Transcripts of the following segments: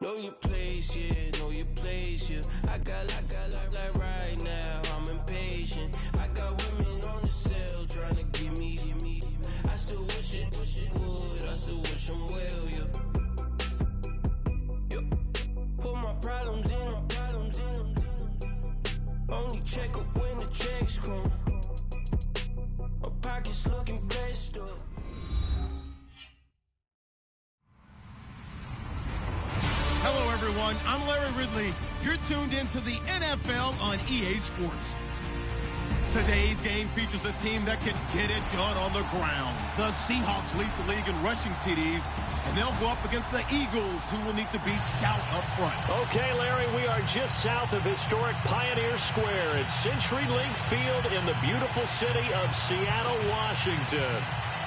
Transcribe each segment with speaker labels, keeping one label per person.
Speaker 1: Know your place, yeah, know your place, yeah. I got like right now, I'm impatient. I got women on the cell trying to give me. I still wish it would, I still wish them well, yeah. Put my problems in. Only check up when the checks come. My pockets looking blessed up.
Speaker 2: Hello, everyone. I'm Larry Ridley. You're tuned into the NFL on EA Sports. Today's game features a team that can get it done on the ground. The Seahawks lead the league in rushing TDs, and they'll go up against the Eagles, who will need to be stout up front.
Speaker 3: Okay, Larry, we are just south of historic Pioneer Square at CenturyLink Field in the beautiful city of Seattle, Washington.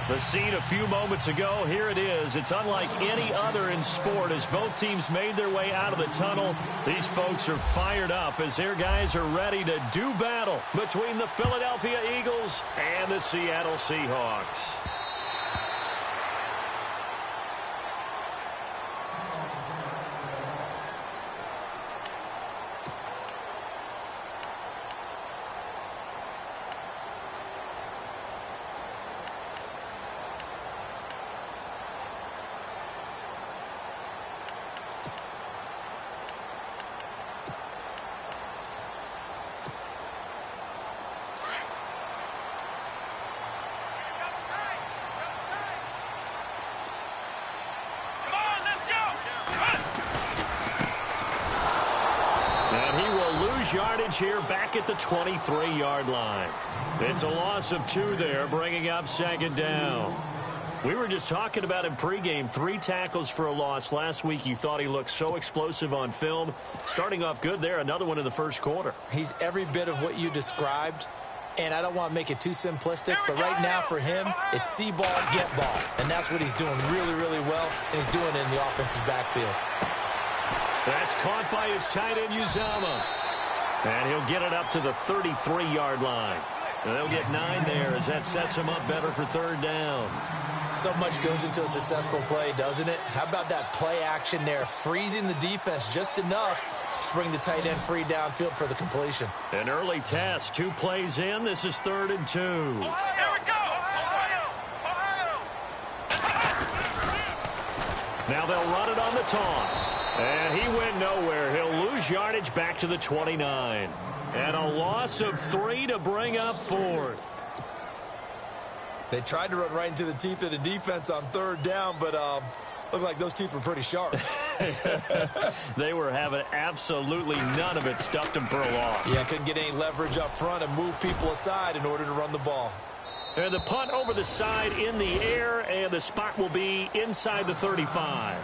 Speaker 3: The scene a few moments ago, here it is. It's unlike any other in sport as both teams made their way out of the tunnel. These folks are fired up as their guys are ready to do battle between the Philadelphia Eagles and the Seattle Seahawks. Yardage here back at the 23-yard line. It's a loss of 2 there, bringing up second down. We were just talking about him pregame. 3 tackles for a loss. Last week you thought he looked so explosive on film. Starting off good there, another one in the first quarter.
Speaker 4: He's every bit of what you described, and I don't want to make it too simplistic, but right now for him, it's see ball, get ball. And that's what he's doing really, really well, and he's doing it in the offense's backfield.
Speaker 3: That's caught by his tight end, Uzama. And he'll get it up to the 33-yard line. And they'll get 9 there as that sets him up better for third down.
Speaker 4: So much goes into a successful play, doesn't it? How about that play action there, freezing the defense just enough to bring the tight end free downfield for the completion.
Speaker 3: An early test, 2 plays in. This is 3rd and 2.
Speaker 5: Here we go! Ohio!
Speaker 3: Now they'll run it on the toss. And he went nowhere. He'll lose yardage back to the 29. And a loss of 3 to bring up 4th.
Speaker 4: They tried to run right into the teeth of the defense on 3rd down, but looked like those teeth were pretty sharp.
Speaker 3: They were having absolutely none of it. Stuffed them for a loss.
Speaker 4: Yeah, couldn't get any leverage up front and move people aside in order to run the ball.
Speaker 3: And the punt over the side in the air, and the spot will be inside the 35.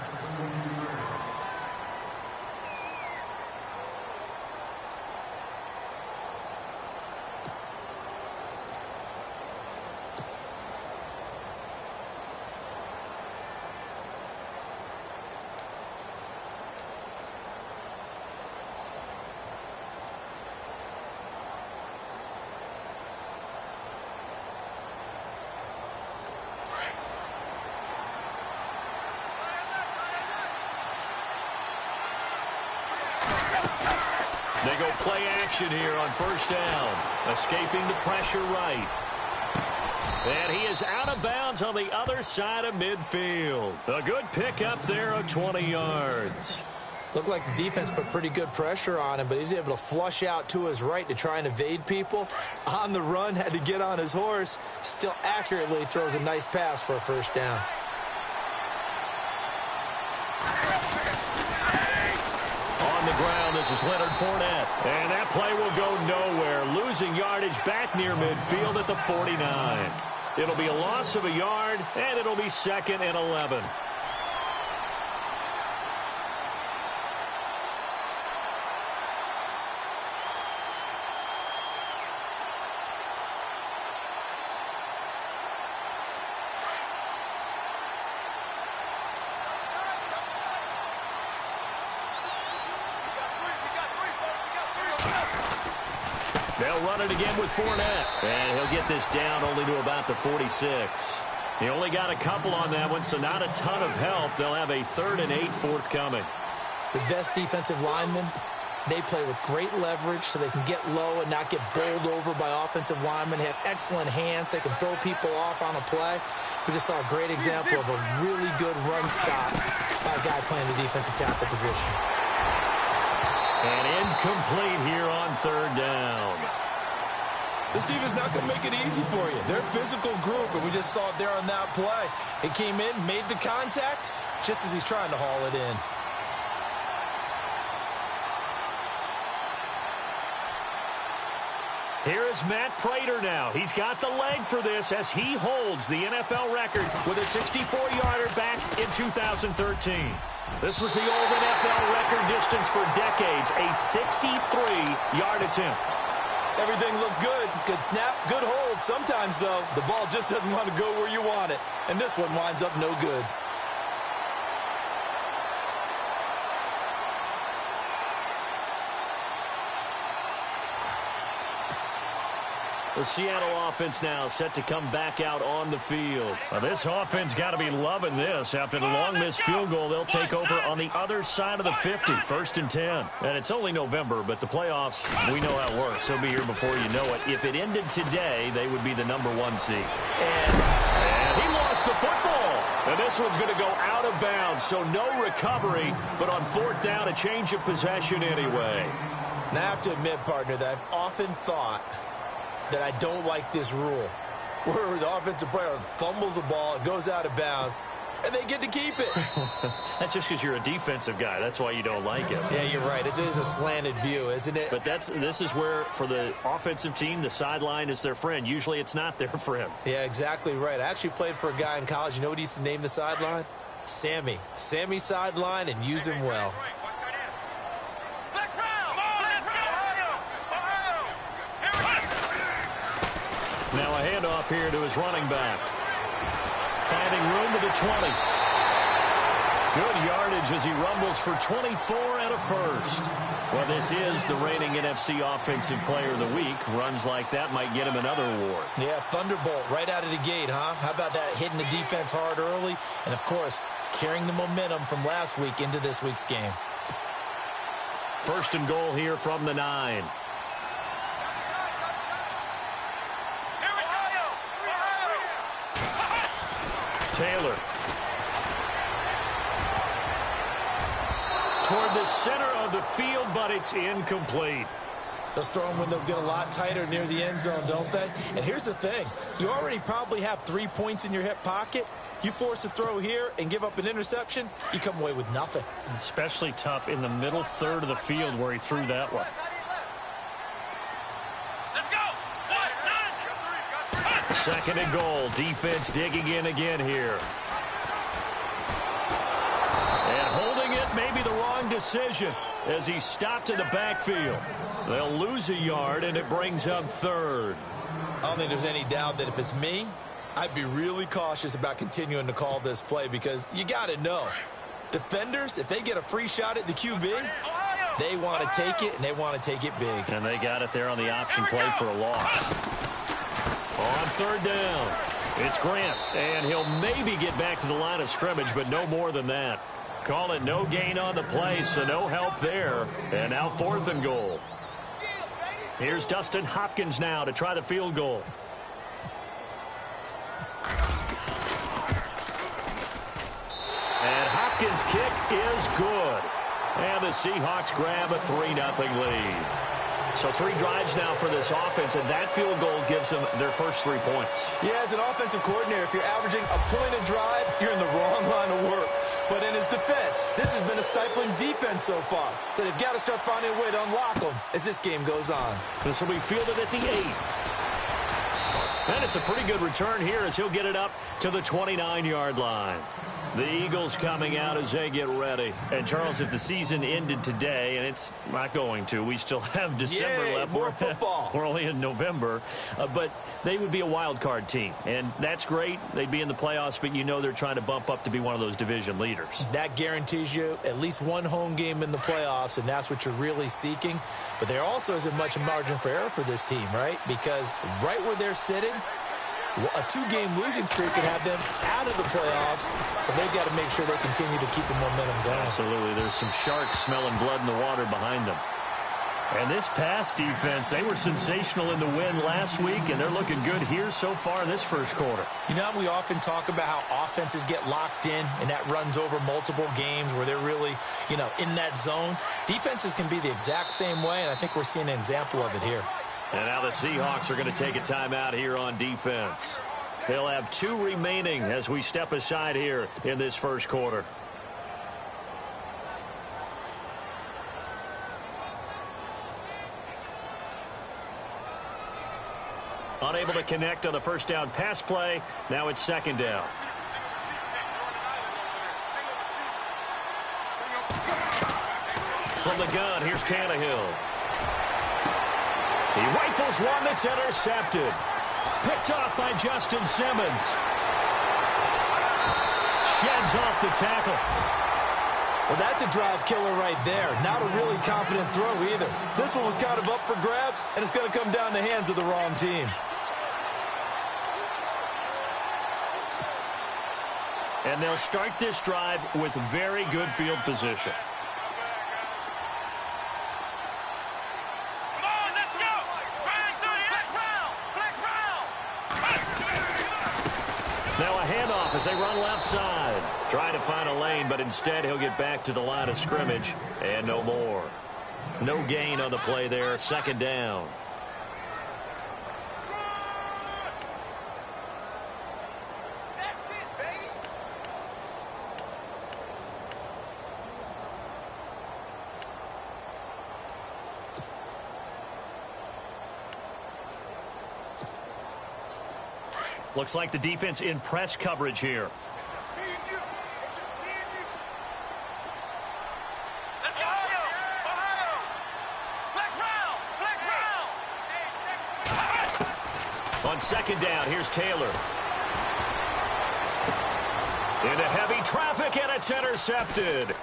Speaker 3: They go play action here on 1st down. Escaping the pressure right. And he is out of bounds on the other side of midfield. A good pickup there of 20 yards.
Speaker 4: Looked like the defense put pretty good pressure on him, but he's able to flush out to his right to try and evade people. On the run, had to get on his horse. Still accurately throws a nice pass for a 1st down.
Speaker 3: On the ground, this is Leonard Fournette. And that play will go nowhere. Losing yardage back near midfield at the 49. It'll be a loss of a yard, and it'll be 2nd and 11. They'll run it again with Fournette. And he'll get this down only to about the 46. He only got a couple on that one, so not a ton of help. They'll have a 3rd and 8 forthcoming.
Speaker 4: The best defensive linemen, they play with great leverage so they can get low and not get bowled over by offensive linemen. They have excellent hands. They can throw people off on a play. We just saw a great example of a really good run stop by a guy playing the defensive tackle position.
Speaker 3: And incomplete here on third down.
Speaker 6: This team is not going to make it easy for you. They're a physical group, and we just saw it there on that play. It came in, made the contact, just as he's trying to haul it in.
Speaker 3: Here is Matt Prater now. He's got the leg for this as he holds the NFL record with a 64-yarder back in 2013. This was the old NFL record distance for decades, a 63-yard attempt.
Speaker 6: Everything looked good. Good snap, good hold. Sometimes, though, the ball just doesn't want to go where you want it. And this one winds up no good.
Speaker 3: The Seattle offense now set to come back out on the field. Well, this offense got to be loving this. After the long missed field goal, they'll take over on the other side of the 50, 1st and 10. And it's only November, but the playoffs, we know how it works. They'll be here before you know it. If it ended today, they would be the #1 seed. And he lost the football. And this one's going to go out of bounds, so no recovery. But on 4th down, a change of possession anyway.
Speaker 6: Now, I have to admit, partner, that I've often thought that I don't like this rule, where the offensive player fumbles the ball, it goes out of bounds, and they get to keep it.
Speaker 3: That's just because you're a defensive guy. That's why you don't like it.
Speaker 6: Yeah, you're right. It is a slanted view, isn't it?
Speaker 3: But this is where, for the offensive team, the sideline is their friend. Usually it's not their friend.
Speaker 6: Yeah, exactly right. I actually played for a guy in college. You know what he used to name the sideline? Sammy. Sammy sideline, and use him well.
Speaker 3: Now a handoff here to his running back. Finding room to the 20. Good yardage as he rumbles for 24 and a first. Well, this is the reigning NFC Offensive Player of the Week. Runs like that might get him another award.
Speaker 6: Yeah, thunderbolt right out of the gate, huh? How about that, hitting the defense hard early? And, of course, carrying the momentum from last week into this week's game.
Speaker 3: 1st and goal here from the 9. Taylor. Toward the center of the field, but it's incomplete.
Speaker 6: Those throwing windows get a lot tighter near the end zone, don't they? And here's the thing. You already probably have 3 points in your hip pocket. You force a throw here and give up an interception, you come away with nothing.
Speaker 3: Especially tough in the middle third of the field where he threw that one. Second and goal. Defense digging in again here. And holding it may be the wrong decision as he stopped in the backfield. They'll lose a yard, and it brings up 3rd.
Speaker 6: I don't think there's any doubt that if it's me, I'd be really cautious about continuing to call this play because you got to know. Defenders, if they get a free shot at the QB, they want to take it, and they want to take it big.
Speaker 3: And they got it there on the option play for a loss. On 3rd down, it's Grant, and he'll maybe get back to the line of scrimmage, but no more than that. Call it no gain on the play, so no help there. And now 4th and goal. Here's Dustin Hopkins now to try the field goal. And Hopkins' kick is good. And the Seahawks grab a 3-0 lead. So 3 drives now for this offense, and that field goal gives them their first 3 points.
Speaker 6: Yeah, as an offensive coordinator, if you're averaging a point a drive, you're in the wrong line of work. But in his defense, this has been a stifling defense so far. So they've got to start finding a way to unlock them as this game goes on.
Speaker 3: This will be fielded at the 8. And it's a pretty good return here as he'll get it up to the 29-yard line. The Eagles coming out as they get ready. And, Charles, if the season ended today, and it's not going to, we still have December left.
Speaker 6: More football.
Speaker 3: We're only in November. But they would be a wild card team. And that's great. They'd be in the playoffs, but you know they're trying to bump up to be one of those division leaders.
Speaker 6: That guarantees you at least one home game in the playoffs, and that's what you're really seeking. But there also isn't much margin for error for this team, right? Because right where they're sitting,
Speaker 4: A 2-game losing streak could have them out of the playoffs, so they've got to make sure they continue to keep the momentum going.
Speaker 3: Absolutely. There's some sharks smelling blood in the water behind them. And this pass defense, they were sensational in the win last week, and they're looking good here so far in this first quarter.
Speaker 4: You know, we often talk about how offenses get locked in, and that runs over multiple games where they're really, in that zone. Defenses can be the exact same way, and I think we're seeing an example of it here.
Speaker 3: And now the Seahawks are going to take a timeout here on defense. They'll have 2 remaining as we step aside here in this first quarter. Unable to connect on the first down pass play. Now it's second down. From the gun, here's Tannehill. He rifles one that's intercepted. Picked off by Justin Simmons. Sheds off the tackle.
Speaker 4: Well, that's a drive killer right there. Not a really confident throw either. This one was kind of up for grabs, and it's going to come down the hands of the wrong team.
Speaker 3: And they'll start this drive with very good field position.
Speaker 5: Come on, let's go. Flag 30, flag round.
Speaker 3: Now a handoff as they run left side. Trying to find a lane, but instead he'll get back to the line of scrimmage. And no more. No gain on the play there. Second down. Looks like the defense in press coverage here. On second down, here's Taylor. Into heavy traffic, and it's intercepted.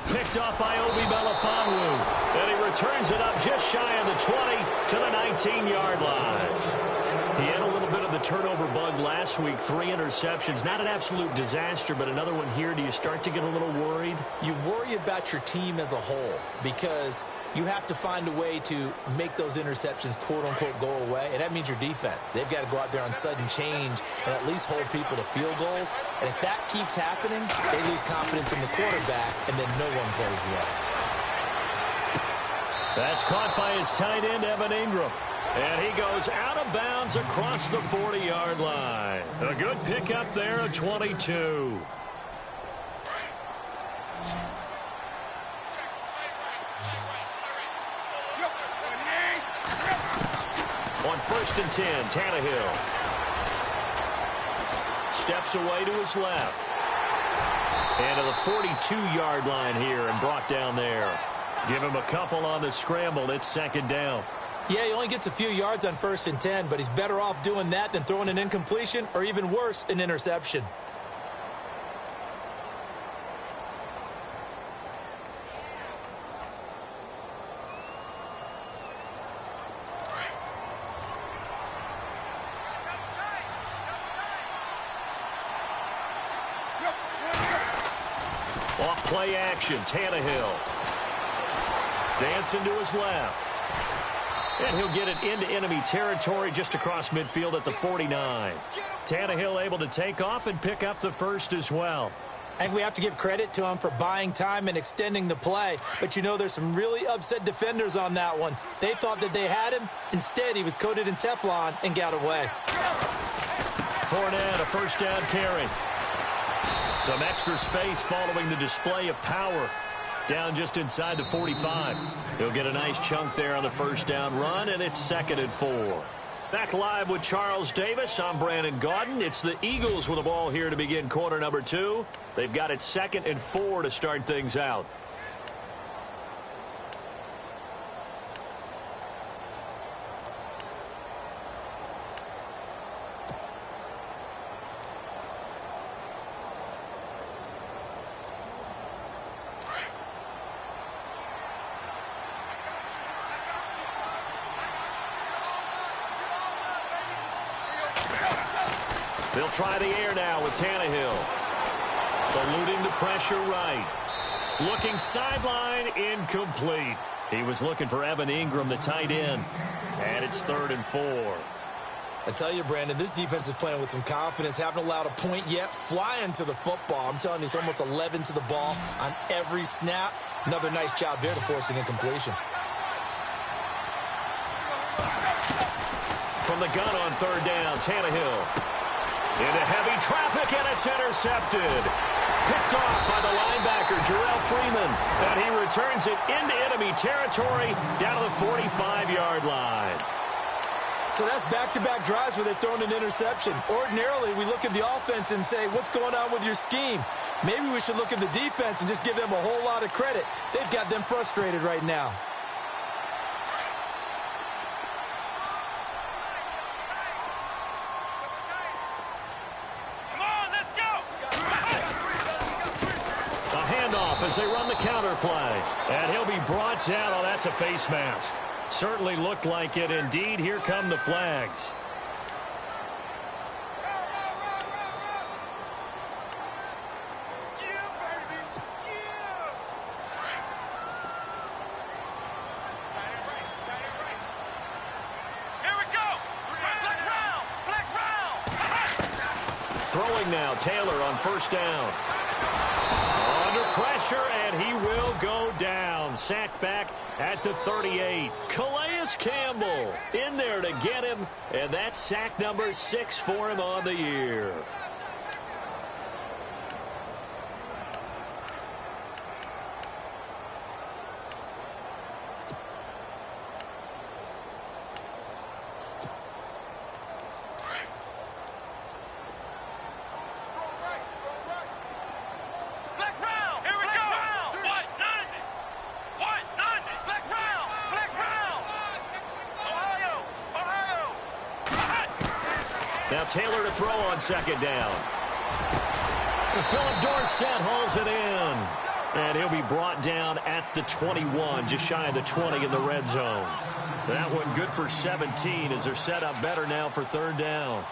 Speaker 3: Picked off by Obi Melifonwu. And he returns it up just shy of the 20 to the 19-yard line. He had a little bit of the turnover bug last week, 3 interceptions. Not an absolute disaster, but another one here. Do you start to get a little worried?
Speaker 4: You worry about your team as a whole because you have to find a way to make those interceptions, quote-unquote, go away, and that means your defense. They've got to go out there on sudden change and at least hold people to field goals. And if that keeps happening, they lose confidence in the quarterback, and then no one plays well.
Speaker 3: That's caught by his tight end, Evan Ingram. And he goes out of bounds across the 40-yard line. A good pickup there at 22. On 1st and 10, Tannehill. Steps away to his left. And to the 42-yard line here and brought down there. Give him a couple on the scramble. It's second down.
Speaker 4: Yeah, he only gets a few yards on 1st and 10, but he's better off doing that than throwing an incompletion or even worse, an interception.
Speaker 3: Off play action, Tannehill. Dancing to his left. And he'll get it into enemy territory just across midfield at the 49. Tannehill able to take off and pick up the first as well.
Speaker 4: I think we have to give credit to him for buying time and extending the play. But, there's some really upset defenders on that one. They thought that they had him. Instead, he was coated in Teflon and got away.
Speaker 3: Fournette, a first down carry. Some extra space following the display of power. Down just inside the 45. He'll get a nice chunk there on the first down run, and it's 2nd and 4. Back live with Charles Davis. I'm Brandon Gaudin. It's the Eagles with the ball here to begin quarter number 2. They've got it 2nd and 4 to start things out. They'll try the air now with Tannehill. Eluding the pressure right. Looking sideline, incomplete. He was looking for Evan Ingram, the tight end. And it's 3rd and 4.
Speaker 6: I tell you, Brandon, this defense is playing with some confidence. Haven't allowed a point yet. Flying to the football. I'm telling you, it's almost 11 to the ball on every snap. Another nice job there to force an incompletion.
Speaker 3: From the gun on 3rd down, Tannehill. Into heavy traffic, and it's intercepted. Picked off by the linebacker, Jarrell Freeman. And he returns it into enemy territory down to the 45-yard line.
Speaker 6: So that's back-to-back drives where they're throwing an interception. Ordinarily, we look at the offense and say, what's going on with your scheme? Maybe we should look at the defense and just give them a whole lot of credit. They've got them frustrated right now.
Speaker 3: As they run the counter play. And he'll be brought down. Oh, that's a face mask. Certainly looked like it. Indeed, here come the flags.
Speaker 5: Here we go. Flex round.
Speaker 3: Throwing now, Taylor on 1st down. Under pressure, and he will go down. Sacked back at the 38. Calais Campbell in there to get him, and that's sack number 6 for him on the year. Now Taylor to throw on 2nd down. And Philip Dorsett hauls it in. And he'll be brought down at the 21, just shy of the 20 in the red zone. That one good for 17 as they're set up better now for 3rd down.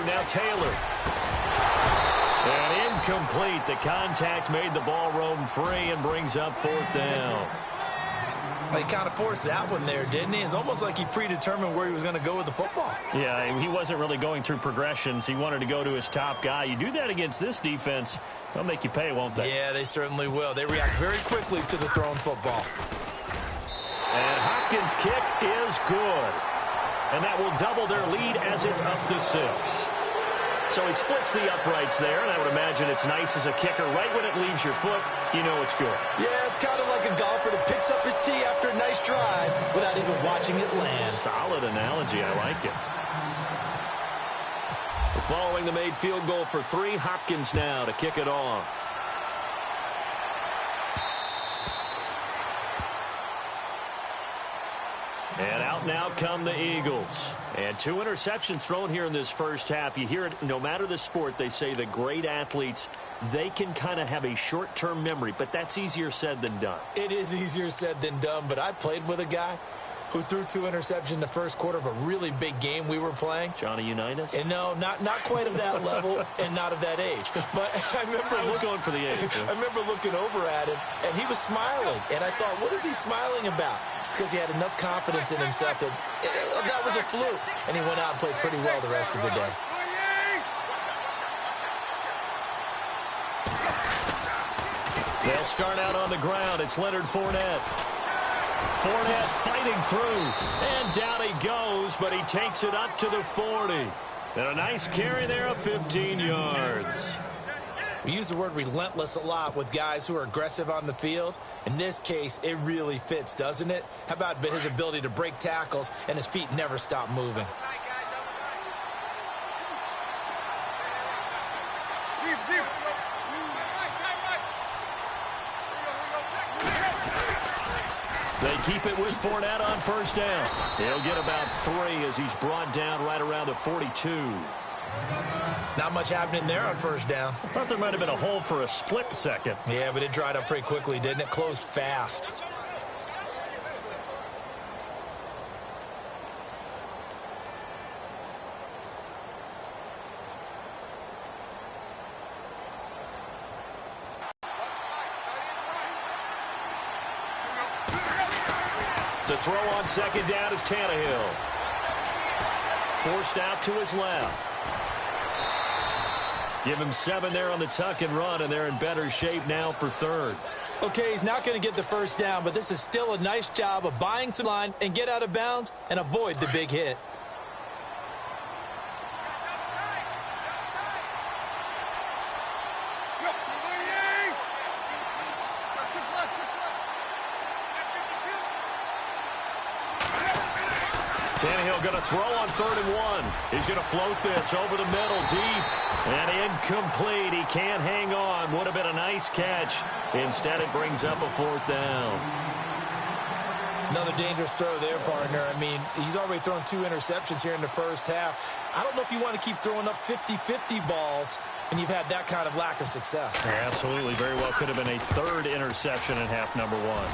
Speaker 3: Now Taylor. And incomplete. The contact made the ball roam free and brings up 4th down.
Speaker 6: He kind of forced that one there, didn't he? It's almost like he predetermined where he was going to go with the football.
Speaker 3: Yeah, he wasn't really going through progressions. He wanted to go to his top guy. You do that against this defense, they'll make you pay, won't they?
Speaker 6: Yeah, they certainly will. They react very quickly to the thrown football.
Speaker 3: And Hopkins' kick is good. And that will double their lead as it's up to 6. So he splits the uprights there, and I would imagine it's nice as a kicker. Right when it leaves your foot, you know it's good.
Speaker 6: Yeah, it's kind of like a golfer that picks up his tee after a nice drive without even watching it land.
Speaker 3: Solid analogy. I like it. Following the made field goal for 3, Hopkins now to kick it off. And out now come the Eagles. And 2 interceptions thrown here in this first half. You hear it, no matter the sport, they say the great athletes, they can kind of have a short-term memory, but that's easier said than done.
Speaker 6: It is easier said than done, but I played with a guy who threw 2 interceptions in the first quarter of a really big game we were playing.
Speaker 3: Johnny Unitas?
Speaker 6: And no, not quite of that level and not of that age. But I remember
Speaker 3: going for the age.
Speaker 6: I remember looking over at him, and he was smiling. And I thought, what is he smiling about? It's because he had enough confidence in himself that that was a fluke. And he went out and played pretty well the rest of the day.
Speaker 3: They'll start out on the ground. It's Leonard Fournette. Fournette fighting through, and down he goes, but he takes it up to the 40. And a nice carry there of 15 yards.
Speaker 6: We use the word relentless a lot with guys who are aggressive on the field. In this case, it really fits, doesn't it? How about his ability to break tackles and his feet never stop moving?
Speaker 3: They keep it with Fournette on first down. He'll get about 3 as he's brought down right around the 42.
Speaker 6: Not much happening there on first down.
Speaker 3: I thought there might have been a hole for a split second.
Speaker 6: Yeah, but it dried up pretty quickly, didn't it? Closed fast.
Speaker 3: To throw on second down is Tannehill. Forced out to his left. Give him 7 there on the tuck and run, and they're in better shape now for third.
Speaker 4: Okay, he's not going to get the first down, but this is still a nice job of buying some line and get out of bounds and avoid the big hit.
Speaker 3: Tannehill going to throw on 3rd and 1. He's going to float this over the middle deep. And incomplete. He can't hang on. Would have been a nice catch. Instead, it brings up a 4th down.
Speaker 6: Another dangerous throw there, partner. I mean, he's already thrown 2 interceptions here in the first half. I don't know if you want to keep throwing up 50-50 balls when you've had that kind of lack of success.
Speaker 3: Yeah, absolutely. Very well could have been a 3rd interception in half number 1.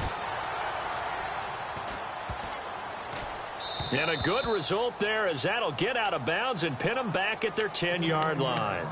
Speaker 3: And a good result there as that'll get out of bounds and pin them back at their 10-yard line.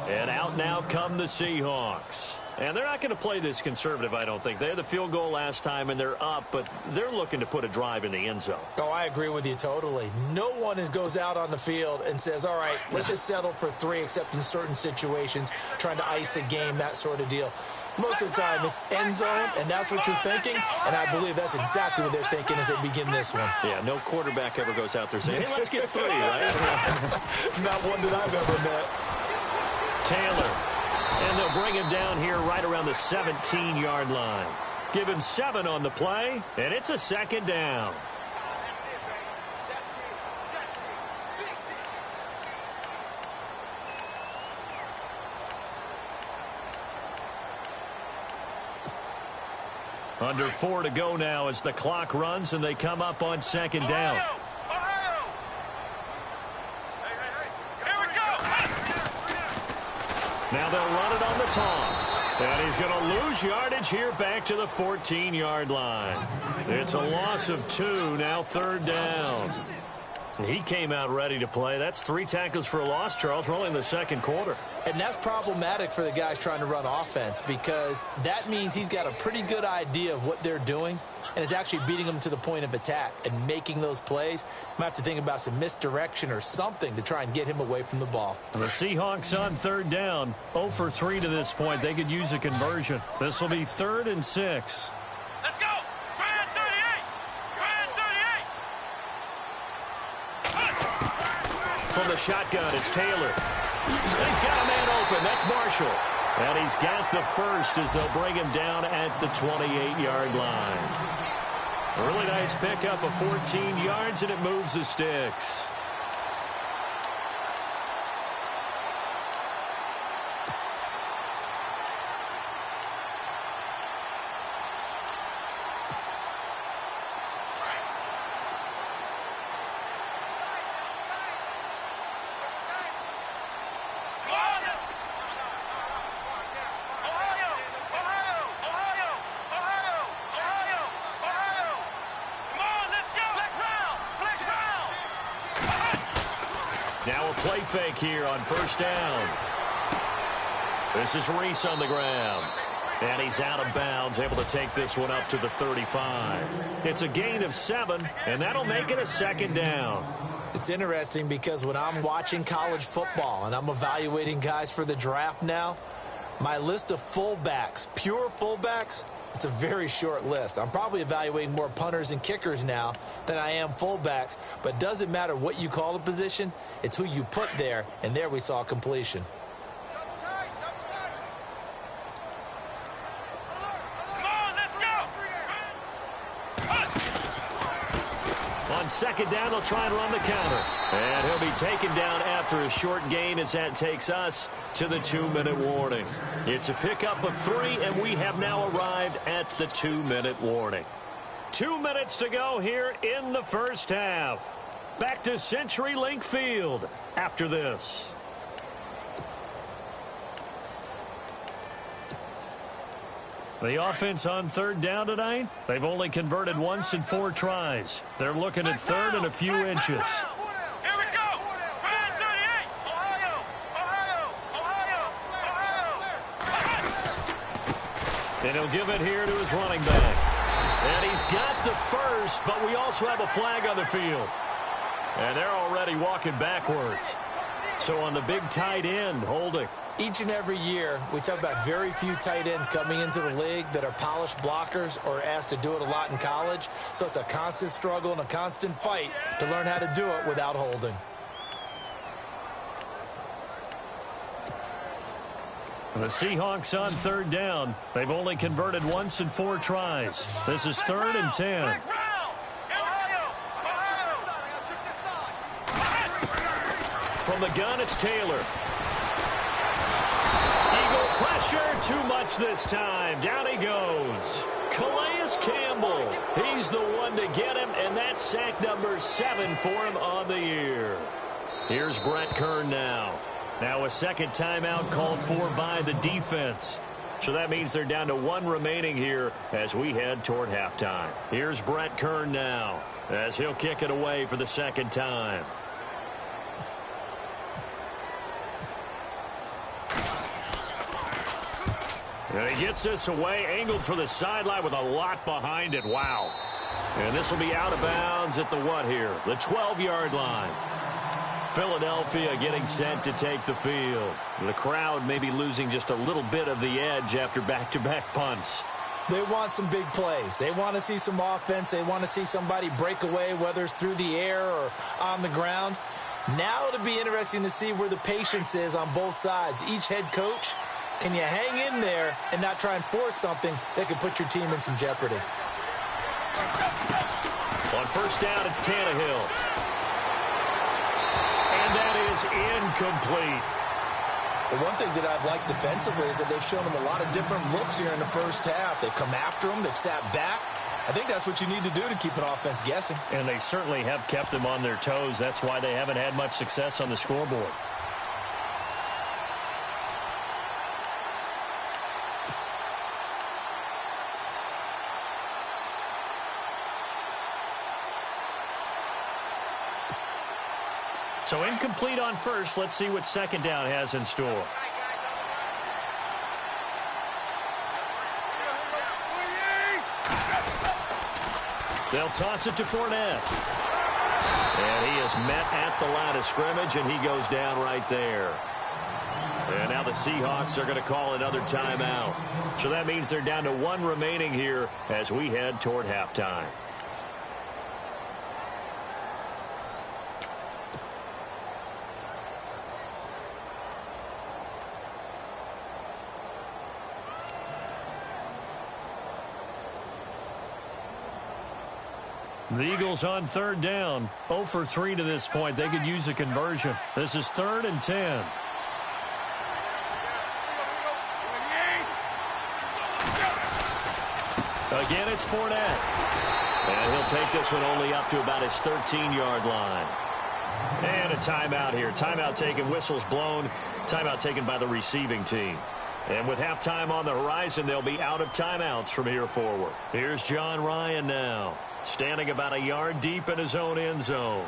Speaker 3: And out now come the Seahawks. And they're not going to play this conservative, I don't think. They had the field goal last time, and they're up, but they're looking to put a drive in the end zone.
Speaker 6: Oh, I agree with you totally. No one goes out on the field and says, all right, let's just settle for 3, except in certain situations, trying to ice a game, that sort of deal. Most of the time, it's end zone, and that's what you're thinking, and I believe that's exactly what they're thinking as they begin this one.
Speaker 3: Yeah, no quarterback ever goes out there saying, hey, let's get 3, right?
Speaker 6: Not one that I've ever met.
Speaker 3: Taylor, and they'll bring him down here right around the 17-yard line. Give him 7 on the play, and it's a 2nd down. Under 4 to go now as the clock runs and they come up on 2nd down. Now they'll run it on the toss. And he's going to lose yardage here back to the 14-yard line. It's a loss of 2, now 3rd down. He came out ready to play. That's 3 tackles for a loss, Charles. We're only in the 2nd quarter.
Speaker 4: And that's problematic for the guys trying to run offense because that means he's got a pretty good idea of what they're doing and is actually beating them to the point of attack and making those plays. Might have to think about some misdirection or something to try and get him away from the ball.
Speaker 3: The Seahawks on 3rd down, 0 for 3 to this point. They could use a conversion. This will be 3rd and 6.
Speaker 5: Let's go! Grand 38! Grand 38!
Speaker 3: From the shotgun, it's Taylor. And he's got a man open. That's Marshall. And he's got the first as they'll bring him down at the 28-yard line. A really nice pickup of 14 yards, and it moves the sticks. Now a play fake here on 1st down. This is Reese on the ground. And he's out of bounds, able to take this one up to the 35. It's a gain of 7, and that'll make it a 2nd down.
Speaker 4: It's interesting because when I'm watching college football and I'm evaluating guys for the draft now, my list of fullbacks, pure fullbacks, it's a very short list. I'm probably evaluating more punters and kickers now than I am fullbacks, but it doesn't matter what you call the position, it's who you put there, and there we saw completion.
Speaker 3: On 2nd down, they'll try and run the counter. And he'll be taken down after a short gain as that takes us to the 2-minute warning. It's a pickup of 3, and we have now arrived at the 2-minute warning. 2 minutes to go here in the first half. Back to CenturyLink Field after this. The offense on third down tonight, they've only converted once in 4 tries. They're looking at third and a few inches.
Speaker 5: Here we go. Grand 38. Ohio.
Speaker 3: And he'll give it here to his running back. And he's got the first, but we also have a flag on the field. And they're already walking backwards. So on the big tight end, holding.
Speaker 4: Each and every year, we talk about very few tight ends coming into the league that are polished blockers or asked to do it a lot in college. So it's a constant struggle and a constant fight to learn how to do it without holding.
Speaker 3: The Seahawks on third down. They've only converted once in 4 tries. This is 3rd and 10. From the gun, it's Taylor. Eagle pressure, too much this time. Down he goes. Calais Campbell. He's the one to get him, and that's sack number 7 for him on the year. Here's Brett Kern now. Now a second timeout called for by the defense. So that means they're down to 1 remaining here as we head toward halftime. Here's Brett Kern now as he'll kick it away for the second time. And he gets this away, angled for the sideline with a lot behind it. Wow. And this will be out of bounds at the what here? The 12-yard line. Philadelphia getting set to take the field. The crowd may be losing just a little bit of the edge after back-to-back punts.
Speaker 4: They want some big plays. They want to see some offense. They want to see somebody break away, whether it's through the air or on the ground. Now it'll be interesting to see where the patience is on both sides. Each head coach, can you hang in there and not try and force something that could put your team in some jeopardy?
Speaker 3: On first down, it's Tannehill. And that is incomplete.
Speaker 4: The one thing that I've liked defensively is that they've shown them a lot of different looks here in the first half. They've come after them. They've sat back. I think that's what you need to do to keep an offense guessing.
Speaker 3: And they certainly have kept them on their toes. That's why they haven't had much success on the scoreboard. So incomplete on first. Let's see what second down has in store. They'll toss it to Fournette. And he is met at the line of scrimmage, and he goes down right there. And now the Seahawks are going to call another timeout. So that means they're down to 1 remaining here as we head toward halftime. The Eagles on third down. 0 for 3 to this point. They could use a conversion. This is 3rd and 10. Again, it's Fournette. And he'll take this one only up to about his 13-yard line. And a timeout here. Timeout taken, whistles blown. Timeout taken by the receiving team. And with halftime on the horizon, they'll be out of timeouts from here forward. Here's John Ryan now, standing about a yard deep in his own end zone.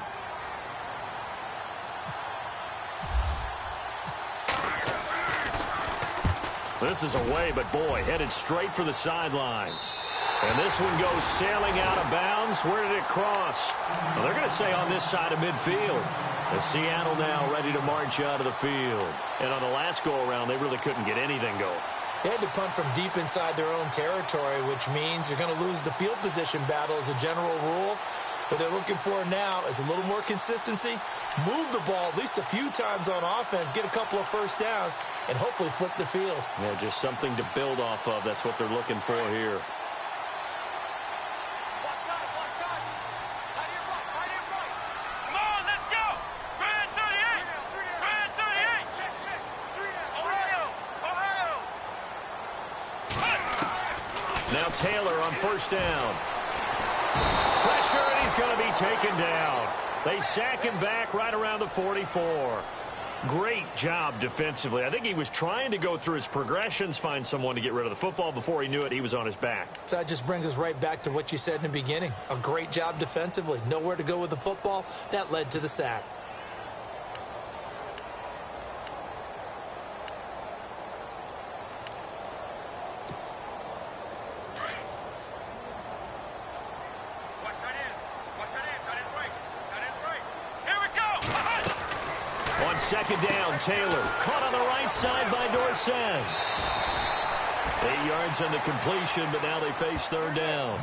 Speaker 3: This is away, but boy, headed straight for the sidelines. And this one goes sailing out of bounds. Where did it cross? Well, they're going to say on this side of midfield. And Seattle now ready to march out of the field. And on the last go-around, they really couldn't get anything going.
Speaker 4: They had to punt from deep inside their own territory, which means you're going to lose the field position battle as a general rule. What they're looking for now is a little more consistency, move the ball at least a few times on offense, get a couple of first downs, and hopefully flip the field.
Speaker 3: Yeah, just something to build off of. That's what they're looking for here.
Speaker 5: Ohio.
Speaker 3: Now Taylor on first down. Pressure, and he's going to be taken down. They sack him back right around the 44. Great job defensively. I think he was trying to go through his progressions, find someone to get rid of the football. Before he knew it, he was on his back.
Speaker 4: So that just brings us right back to what you said in the beginning. A great job defensively. Nowhere to go with the football. That led to the sack.
Speaker 3: On second down, Taylor caught on the right side by Dorsett. 8 yards on the completion, but now they face third down.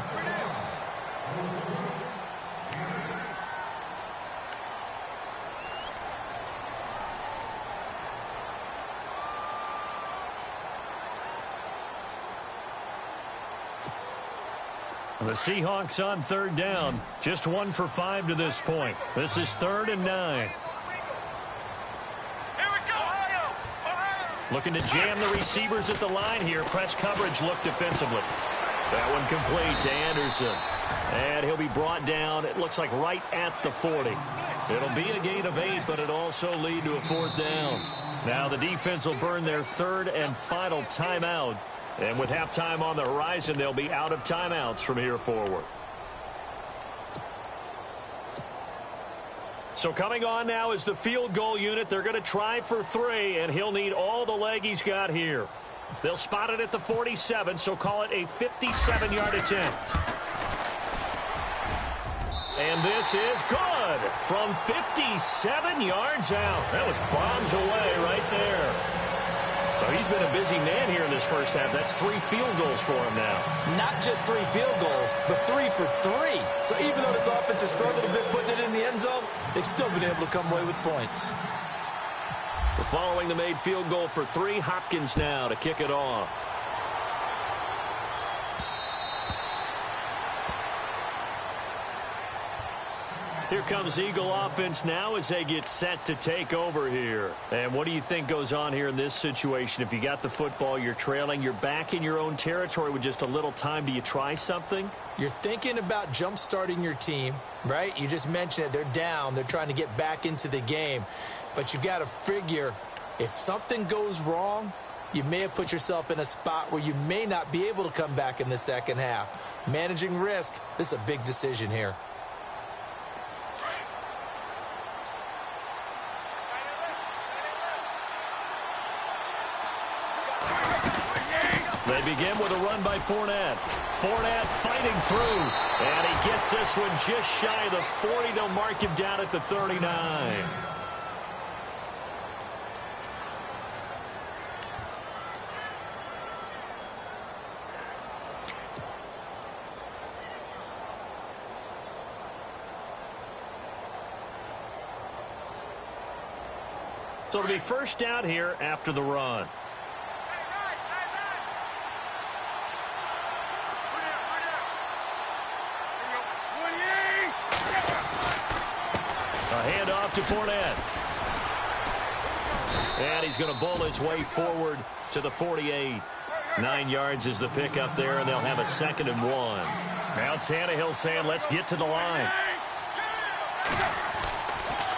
Speaker 3: The Seahawks on third down. Just 1 for 5 to this point. This is 3rd and 9. Looking to jam the receivers at the line here. Press coverage look defensively. That one complete to Anderson. And he'll be brought down, it looks like right at the 40. It'll be a gain of 8, but it'll also lead to a 4th down. Now the defense will burn their 3rd and final timeout. And with halftime on the horizon, they'll be out of timeouts from here forward. So coming on now is the field goal unit. They're going to try for 3, and he'll need all the leg he's got here. They'll spot it at the 47, so call it a 57-yard attempt. And this is good from 57 yards out. That was bombs away right there. So he's been a busy man here in this first half. That's 3 field goals for him now. Not just 3 field goals, but 3 for 3. So even though this offense has struggled a bit putting it in the end zone, they've still been able to come away with points. We're following the made field goal for 3. Hopkins now to kick it off. Here comes Eagle offense now as they get set to take over here. And what do you think goes on here in this situation? If you got the football, you're trailing, you're back in your own territory with just a little time. Do you try something? You're thinking about jump-starting your team, right? You just mentioned it. They're down. They're trying to get back into the game. But you got to figure if something goes wrong, you may have put yourself in a spot where you may not be able to come back in the second half. Managing risk, this is a big decision here. They begin with a run by Fournette. Fournette fighting through. And he gets this one just shy of the 40. They'll mark him down at the 39. So it'll be first down here after the run. A handoff to Fournette. And he's going to bowl his way forward to the 48. 9 yards is the pickup there, and they'll have a 2nd and 1. Now Tannehill saying, let's get to the line.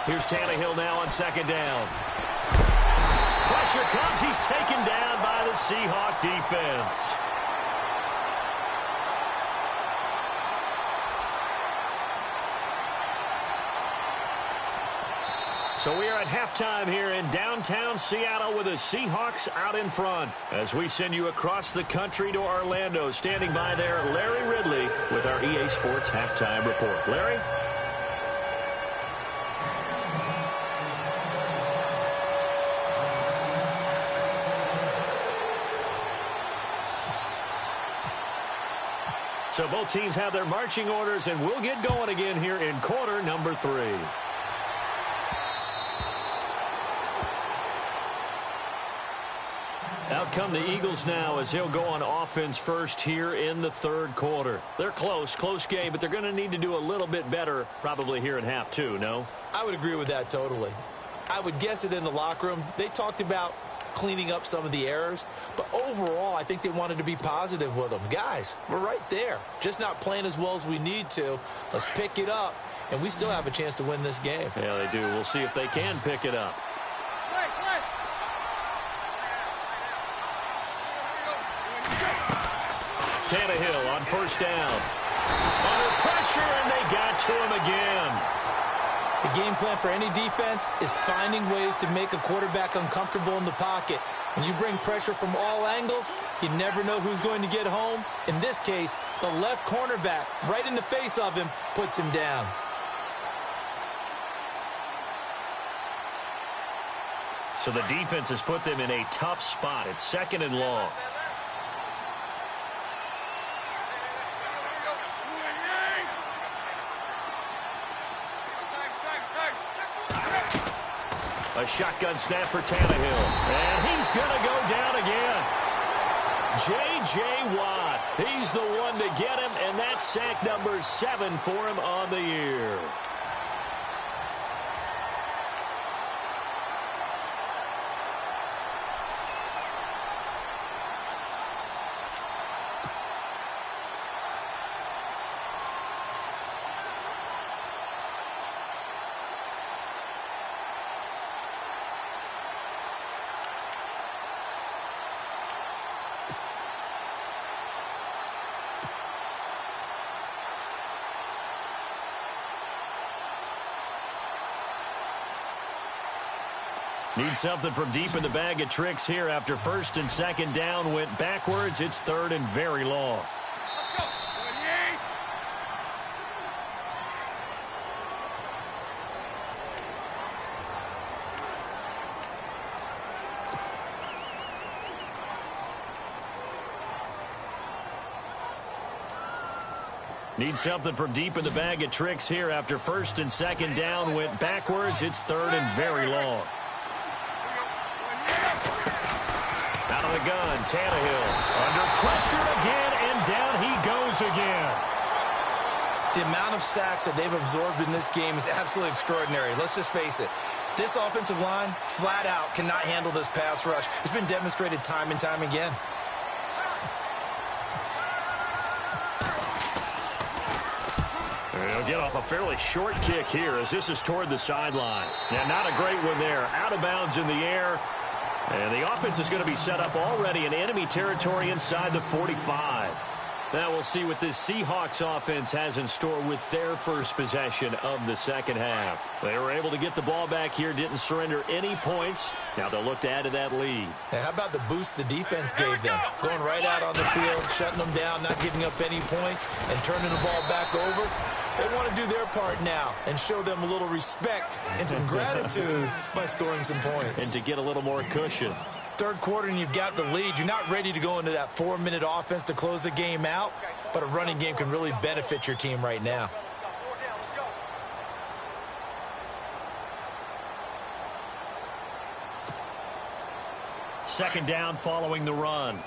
Speaker 3: Here's Tannehill now on 2nd down. Pressure comes. He's taken down by the Seahawk defense. So we are at halftime here in downtown Seattle with the Seahawks out in front. As we send you across the country to Orlando, standing by there, Larry Ridley with our EA Sports Halftime Report. Larry? So both teams have their marching orders, and we'll get going again here in quarter number 3. Out come the Eagles now as he'll go on offense first here in the 3rd quarter. They're close game, but they're going to need to do a little bit better probably here in half 2, no? I would agree with that totally. I would guess it in the locker room. They talked about
Speaker 4: cleaning up some of the errors. But overall, I think they wanted to be positive with them. Guys, we're right there. Just not playing as well as we need to. Let's pick it up, and we still have a chance to win this game.
Speaker 3: Yeah, they do. We'll see if they can pick it up. Tannehill on first down. Under pressure, and they got to him again.
Speaker 4: The game plan for any defense is finding ways to make a quarterback uncomfortable in the pocket. When you bring pressure from all angles, you never know who's going to get home. In this case, the left cornerback, right in the face of him, puts him down.
Speaker 3: So the defense has put them in a tough spot. It's 2nd and long. A shotgun snap for Tannehill. And he's going to go down again. J.J. Watt. He's the one to get him, and that's sack number 7 for him on the year. Need something from deep in the bag of tricks here after 1st and 2nd down went backwards. It's 3rd and very long. Need something from deep in the bag of tricks here after 1st and 2nd down went backwards. It's 3rd and very long. Out of the gun, Tannehill. Under pressure again, and down he goes again.
Speaker 4: The amount of sacks that they've absorbed in this game is absolutely extraordinary. Let's just face it. This offensive line, flat out, cannot handle this pass rush. It's been demonstrated time and time again.
Speaker 3: They'll get off a fairly short kick here as this is toward the sideline. Yeah, not a great one there. Out of bounds in the air. And the offense is going to be set up already in enemy territory inside the 45. Now we'll see what this Seahawks offense has in store with their first possession of the second half. They were able to get the ball back here, didn't surrender any points. Now they'll look to add to that lead.
Speaker 4: Hey, how about the boost the defense gave them? Going right out on the field, shutting them down, not giving up any points, and turning the ball back over. They want to do their part now and show them a little respect and some gratitude by scoring some points.
Speaker 3: And to get a little more cushion.
Speaker 4: Third quarter and you've got the lead. You're not ready to go into that 4-minute offense to close the game out, but a running game can really benefit your team right now.
Speaker 3: Second down following the run.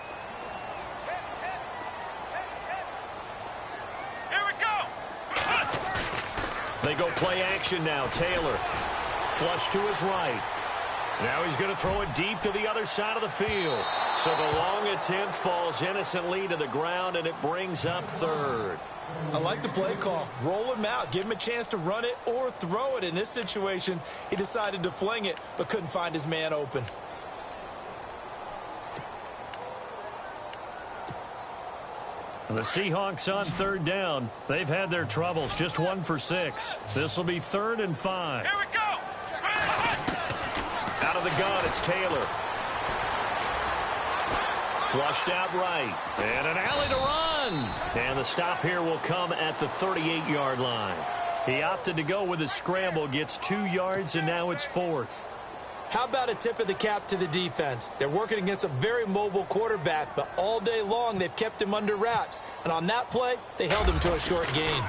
Speaker 3: They go play action now. Taylor. Flush to his right. Now he's going to throw it deep to the other side of the field. So the long attempt falls innocently to the ground, and it brings up 3rd.
Speaker 4: I like the play call. Roll him out. Give him a chance to run it or throw it. In this situation, he decided to fling it, but couldn't find his man open.
Speaker 3: The Seahawks on 3rd down. They've had their troubles, just 1 for 6. This will be 3rd and 5.
Speaker 5: Here we go.
Speaker 3: Out of the gun, it's Taylor. Flushed out right. And an alley to run. And the stop here will come at the 38-yard line. He opted to go with a scramble, gets 2 yards, and now it's 4th.
Speaker 4: How about a tip of the cap to the defense? They're working against a very mobile quarterback, but all day long they've kept him under wraps. And on that play, they held him to a short gain.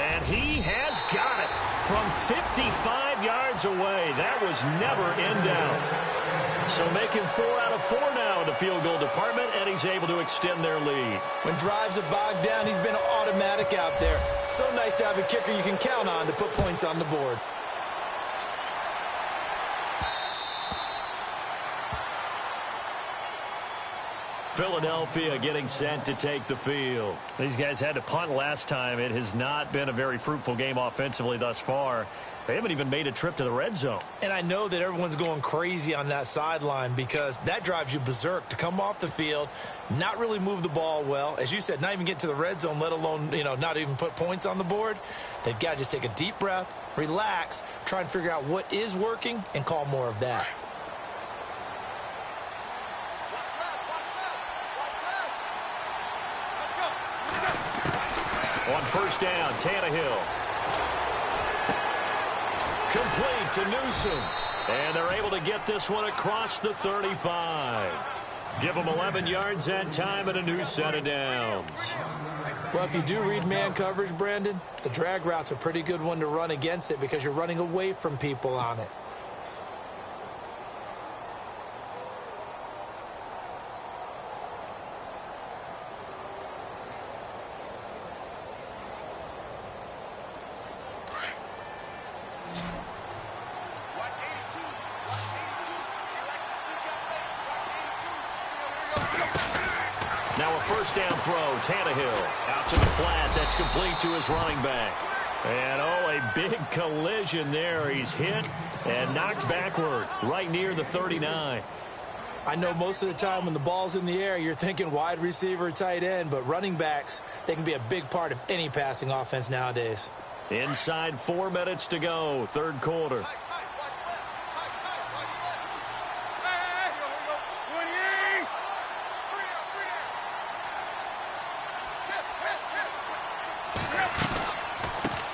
Speaker 3: And he has got it from 55 yards away. That was never in doubt. So making 4 out of 4 now in the field goal department, and he's able to extend their lead.
Speaker 4: When drives are bogged down, he's been automatic out there. So nice to have a kicker you can count on to put points on the board.
Speaker 3: Philadelphia getting set to take the field. These guys had to punt last time. It has not been a very fruitful game offensively thus far. They haven't even made a trip to the red zone.
Speaker 4: And I know that everyone's going crazy on that sideline because that drives you berserk to come off the field, not really move the ball well. As you said, not even get to the red zone, let alone, not even put points on the board. They've got to just take a deep breath, relax, try and figure out what is working and call more of that.
Speaker 3: On first down, Tannehill. Complete to Newsom. And they're able to get this one across the 35. Give them 11 yards that time and a new set of downs.
Speaker 4: Well, if you do read man coverage, Brandon, the drag route's a pretty good one to run against it because you're running away from people on it.
Speaker 3: Now a first down throw, Tannehill out to the flat. That's complete to his running back. And, a big collision there. He's hit and knocked backward right near the 39.
Speaker 4: I know most of the time when the ball's in the air, you're thinking wide receiver, tight end, but running backs, they can be a big part of any passing offense nowadays.
Speaker 3: Inside 4 minutes to go, third quarter.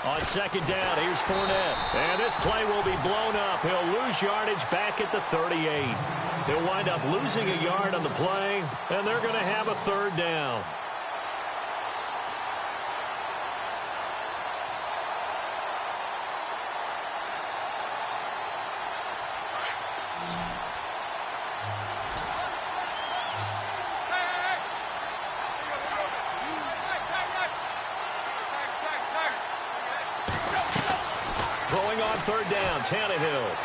Speaker 3: On second down, here's Fournette. And this play will be blown up. He'll lose yardage back at the 38. He'll wind up losing a yard on the play, and they're going to have a third down. Throwing on third down, Tannehill.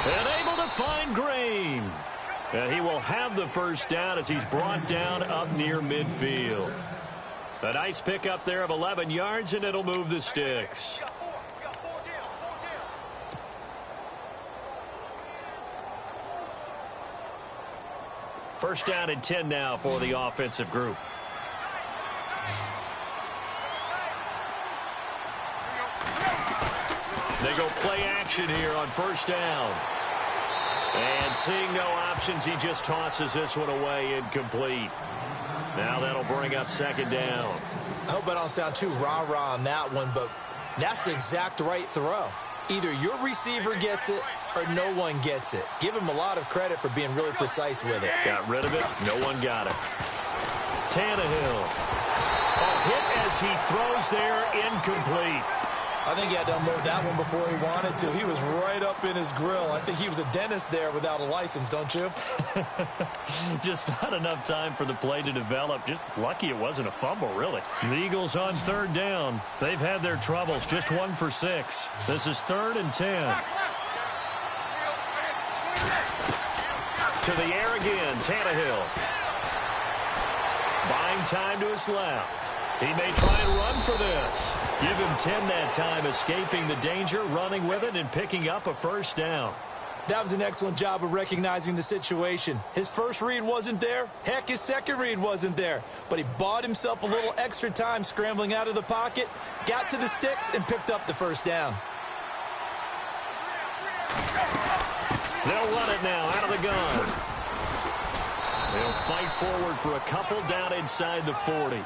Speaker 3: And able to find Green. And he will have the first down as he's brought down up near midfield. A nice pickup there of 11 yards, and it'll move the sticks. First down and 10 now for the offensive group. They go play action here on first down. And seeing no options, he just tosses this one away incomplete. Now that'll bring up second down.
Speaker 4: I hope I don't sound too rah-rah on that one, but that's the exact right throw. Either your receiver gets it or no one gets it. Give him a lot of credit for being really precise with it.
Speaker 3: Got rid of it. No one got it. Tannehill. A hit as he throws there, incomplete.
Speaker 4: I think he had to unload that one before he wanted to. He was right up in his grill. I think he was a dentist there without a license, don't you?
Speaker 3: Just not enough time for the play to develop. Just lucky it wasn't a fumble, really. The Eagles on third down. They've had their troubles. Just 1 for 6. This is 3rd and 10. To the air again, Tannehill. Buying time to his left. He may try and run for this. Give him 10 that time, escaping the danger, running with it, and picking up a first down.
Speaker 4: That was an excellent job of recognizing the situation. His first read wasn't there. Heck, his second read wasn't there. But he bought himself a little extra time scrambling out of the pocket, got to the sticks, and picked up the first down.
Speaker 3: They'll run it now out of the gun. They'll fight forward for a couple down inside the 40.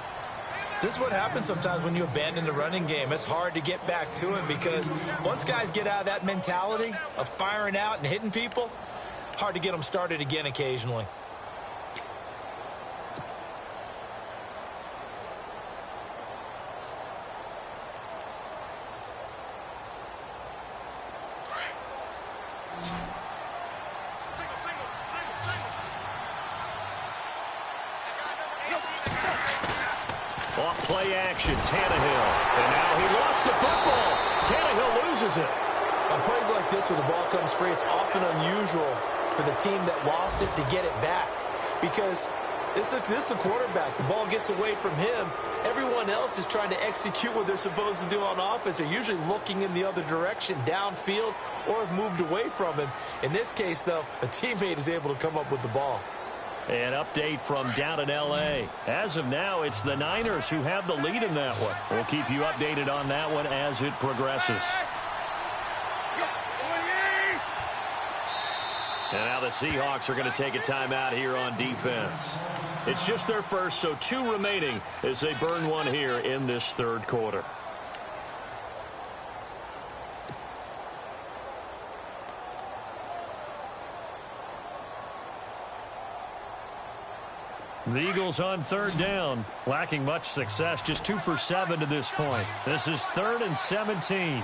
Speaker 4: This is what happens sometimes when you abandon the running game. It's hard to get back to it because once guys get out of that mentality of firing out and hitting people, hard to get them started again occasionally.
Speaker 3: Off play action, Tannehill. And now he lost the football. Tannehill loses it.
Speaker 4: On plays like this where the ball comes free, it's often unusual for the team that lost it to get it back. because this is the quarterback. The ball gets away from him. Everyone else is trying to execute what they're supposed to do on offense. They're usually looking in the other direction, downfield, or have moved away from him. In this case, though, a teammate is able to come up with the ball.
Speaker 3: An update from down in L.A. As of now, it's the Niners who have the lead in that one. We'll keep you updated on that one as it progresses. And now the Seahawks are going to take a timeout here on defense. It's just their first, so 2 remaining as they burn one here in this third quarter. The Eagles on third down, lacking much success, just 2 for 7 to this point. This is 3rd and 17.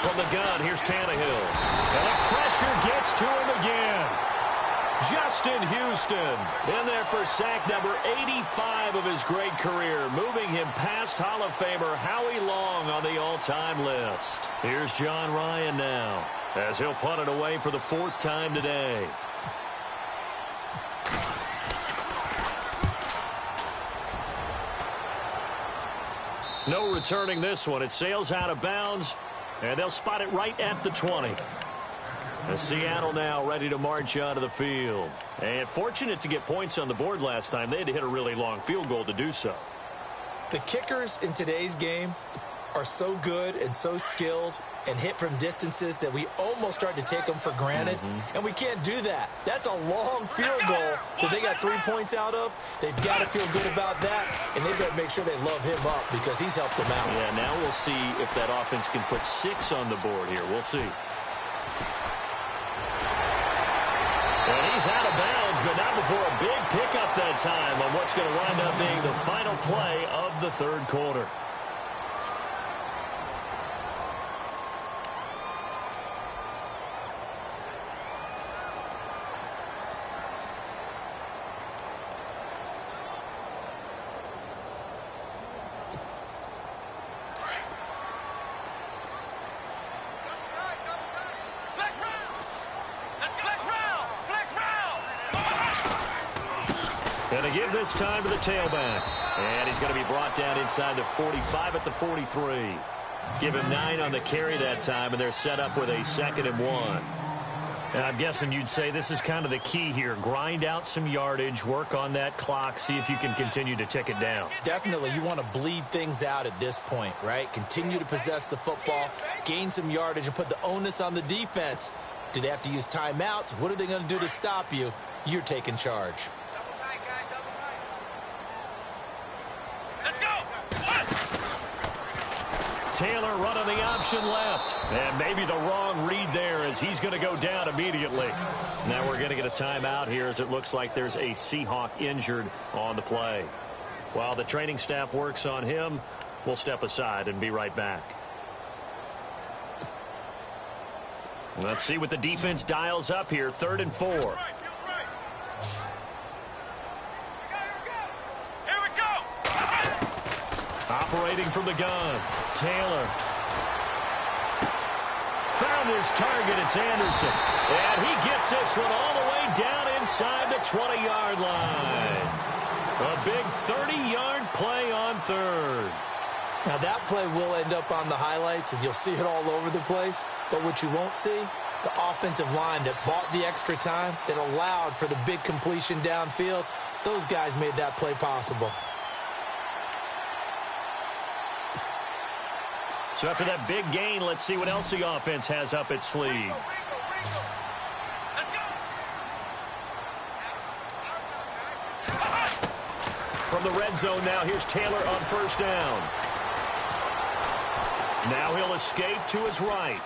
Speaker 3: From the gun, here's Tannehill. And the pressure gets to him again. Justin Houston in there for sack number 85 of his great career, moving him past Hall of Famer Howie Long on the all-time list. Here's John Ryan now, as he'll punt it away for the 4th time today. No returning this one. It sails out of bounds, and they'll spot it right at the 20. And Seattle now ready to march onto the field. And fortunate to get points on the board last time. They had to hit a really long field goal to do so.
Speaker 4: The kickers in today's game are so good and so skilled and hit from distances that we almost start to take them for granted. And we can't do that. That's a long field goal that they got 3 points out of. They've got to feel good about that, and they've got to make sure they love him up because he's helped them out.
Speaker 3: Yeah, now we'll see if that offense can put 6 on the board here. We'll see. And he's out of bounds, but not before a big pickup that time on what's going to wind up being the final play of the third quarter. And they give this time to the tailback. And he's going to be brought down inside the 45 at the 43. Give him 9 on the carry that time, and they're set up with a 2nd and 1. And I'm guessing you'd say this is kind of the key here. Grind out some yardage, work on that clock, see if you can continue to tick it down.
Speaker 4: Definitely, you want to bleed things out at this point, right? Continue to possess the football, gain some yardage, and put the onus on the defense. Do they have to use timeouts? What are they going to do to stop you? You're taking charge.
Speaker 3: Taylor running the option left. And maybe the wrong read there as he's going to go down immediately. Now we're going to get a timeout here as it looks like there's a Seahawk injured on the play. While the training staff works on him, we'll step aside and be right back. Let's see what the defense dials up here. 3rd and 4. Operating from the gun, Taylor. Found his target, it's Anderson. And he gets this one all the way down inside the 20-yard line. A big 30-yard play on 3rd.
Speaker 4: Now that play will end up on the highlights, and you'll see it all over the place. But what you won't see, the offensive line that bought the extra time, that allowed for the big completion downfield, those guys made that play possible.
Speaker 3: So after that big gain, let's see what else the offense has up its sleeve. From the red zone now, here's Taylor on 1st down. Now he'll escape to his right.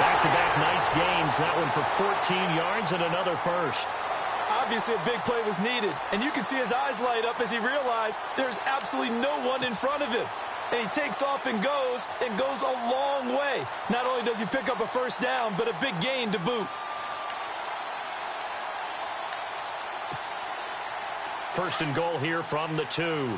Speaker 3: Back-to-back nice gains. That one for 14 yards and another first.
Speaker 4: Obviously, a big play was needed, and you can see his eyes light up as he realized there's absolutely no one in front of him. And he takes off and goes a long way. Not only does he pick up a 1st down, but a big gain to boot.
Speaker 3: 1st and goal here from the 2.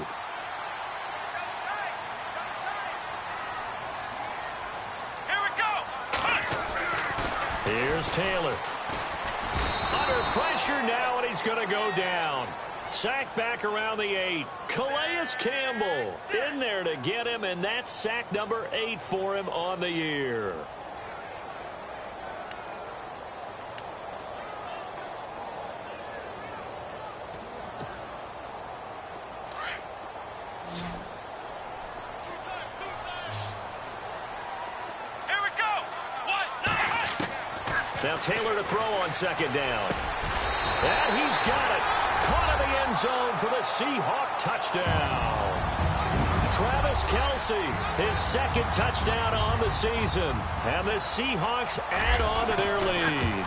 Speaker 3: Here's Taylor. Under pressure now, and he's going to go down. Sack back around the 8. Calais Campbell in there to get him, and that's sack number 8 for him on the year. Now Taylor to throw on second down. And he's got it. Caught in the end zone for the Seahawk touchdown. Travis Kelce, his second touchdown on the season. And the Seahawks add on to their lead.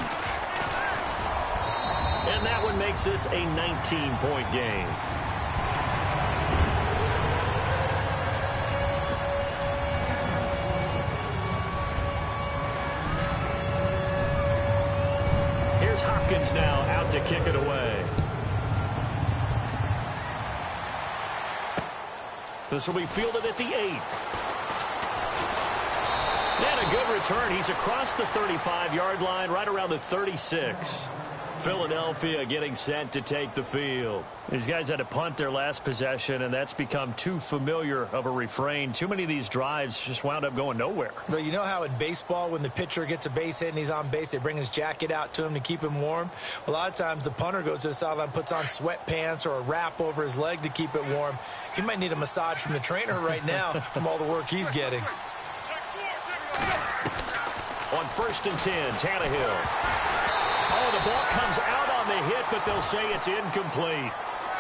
Speaker 3: And that one makes this a 19-point game. Hopkins now out to kick it away. This will be fielded at the 8. And a good return. He's across the 35-yard line, right around the 36. Philadelphia getting set to take the field. These guys had to punt their last possession, and that's become too familiar of a refrain. Too many of these drives just wound up going nowhere.
Speaker 4: But you know how in baseball, when the pitcher gets a base hit and he's on base, they bring his jacket out to him to keep him warm? A lot of times the punter goes to the sideline, puts on sweatpants or a wrap over his leg to keep it warm. He might need a massage from the trainer right now from all the work he's getting.
Speaker 3: On 1st and 10, Tannehill. Oh, the ball comes out on the hit, but they'll say it's incomplete.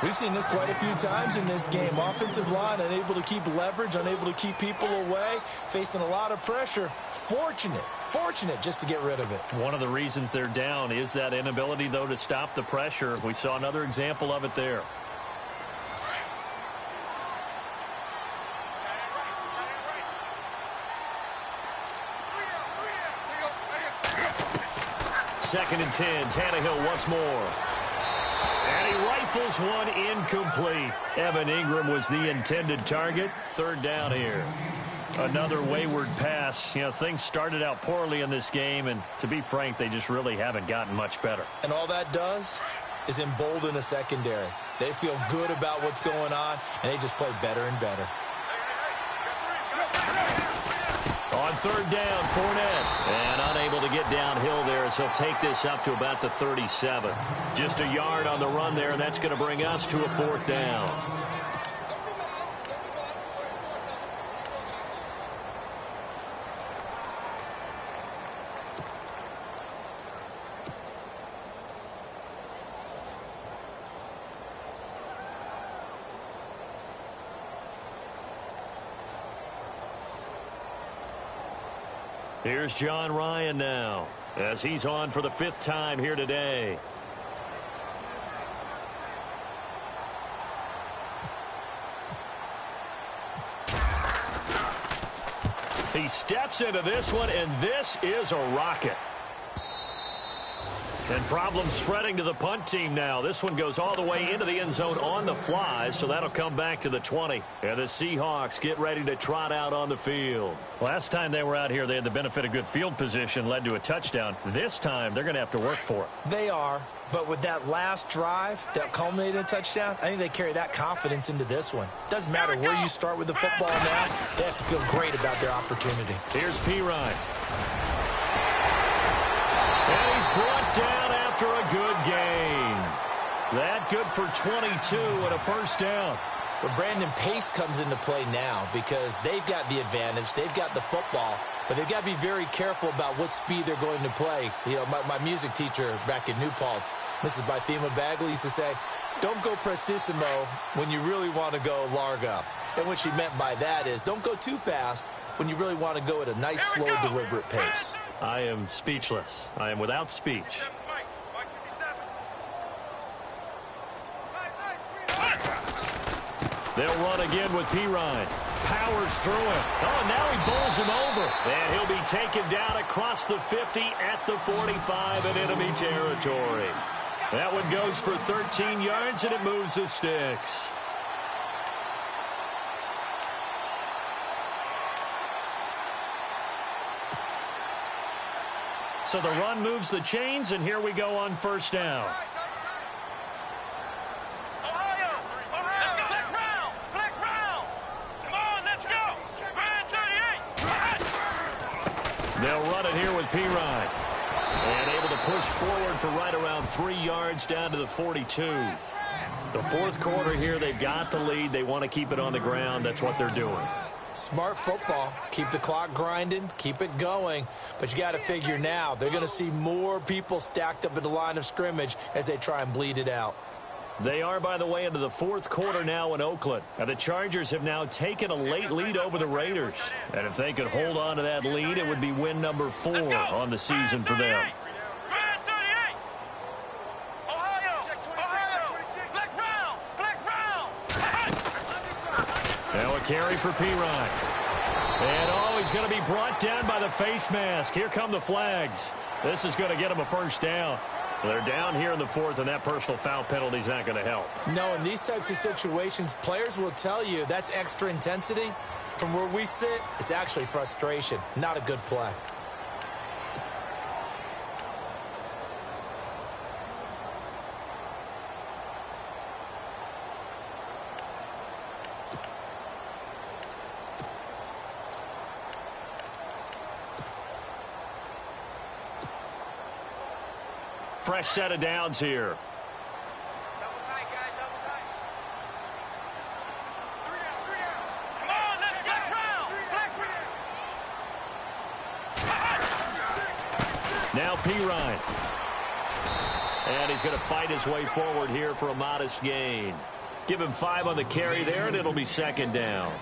Speaker 4: We've seen this quite a few times in this game. Offensive line unable to keep leverage, unable to keep people away, facing a lot of pressure. Fortunate just to get rid of it.
Speaker 3: One of the reasons they're down is that inability, though, to stop the pressure. We saw another example of it there. Second and 10, Tannehill once more. And he rifles one incomplete. Evan Ingram was the intended target. 3rd down here. Another wayward pass. You know, things started out poorly in this game, and to be frank, they just really haven't gotten much better.
Speaker 4: And all that does is embolden a secondary. They feel good about what's going on, and they just play better and better.
Speaker 3: On 3rd down, Fournette. And unable to get downhill there as he'll take this up to about the 37. Just a yard on the run there, and that's going to bring us to a 4th down. Here's John Ryan now, as he's on for the 5th time here today. He steps into this one, and this is a rocket. And problems spreading to the punt team now. This one goes all the way into the end zone on the fly, so that'll come back to the 20. And the Seahawks get ready to trot out on the field. Last time they were out here, they had the benefit of good field position, led to a touchdown. This time, they're going to have to work for it.
Speaker 4: They are, but with that last drive that culminated in a touchdown, I think they carry that confidence into this one. Doesn't matter where you start with the football now, they have to feel great about their opportunity.
Speaker 3: Here's Pirine. And he's brought down after a good gain. That good for 22 and a 1st down.
Speaker 4: But Brandon, pace comes into play now because they've got the advantage. They've got the football, but they've got to be very careful about what speed they're going to play. You know, my music teacher back in New Paltz, Mrs. Bythema Bagley, used to say, don't go prestissimo when you really want to go largo. And what she meant by that is don't go too fast when you really want to go at a nice, slow, deliberate pace.
Speaker 3: I am speechless. I am without speech. They'll run again with Pirine. Powers through him. Oh, now he bowls him over. And he'll be taken down across the 50 at the 45 in enemy territory. That one goes for 13 yards, and it moves the sticks. So the run moves the chains, and here we go on first down. They'll run it here with Pirine. And able to push forward for right around 3 yards down to the 42. The fourth quarter here, they've got the lead. They want to keep it on the ground. That's what they're doing.
Speaker 4: Smart football. Keep the clock grinding. Keep it going. But you got to figure now, they're going to see more people stacked up at the line of scrimmage as they try and bleed it out.
Speaker 3: They are, by the way, into the fourth quarter now in Oakland. And the Chargers have now taken a late lead over the Raiders. And if they could hold on to that lead, it would be win number 4 on the season for them. Now a carry for Pirine. And, he's going to be brought down by the face mask. Here come the flags. This is going to get him a first down. They're down here in the fourth, and that personal foul penalty is not going to help.
Speaker 4: No, in these types of situations, players will tell you that's extra intensity. From where we sit, it's actually frustration. Not a good play.
Speaker 3: Fresh set of downs here. Now Pirine. And he's going to fight his way forward here for a modest gain. Give him 5 on the carry there, and it'll be second down.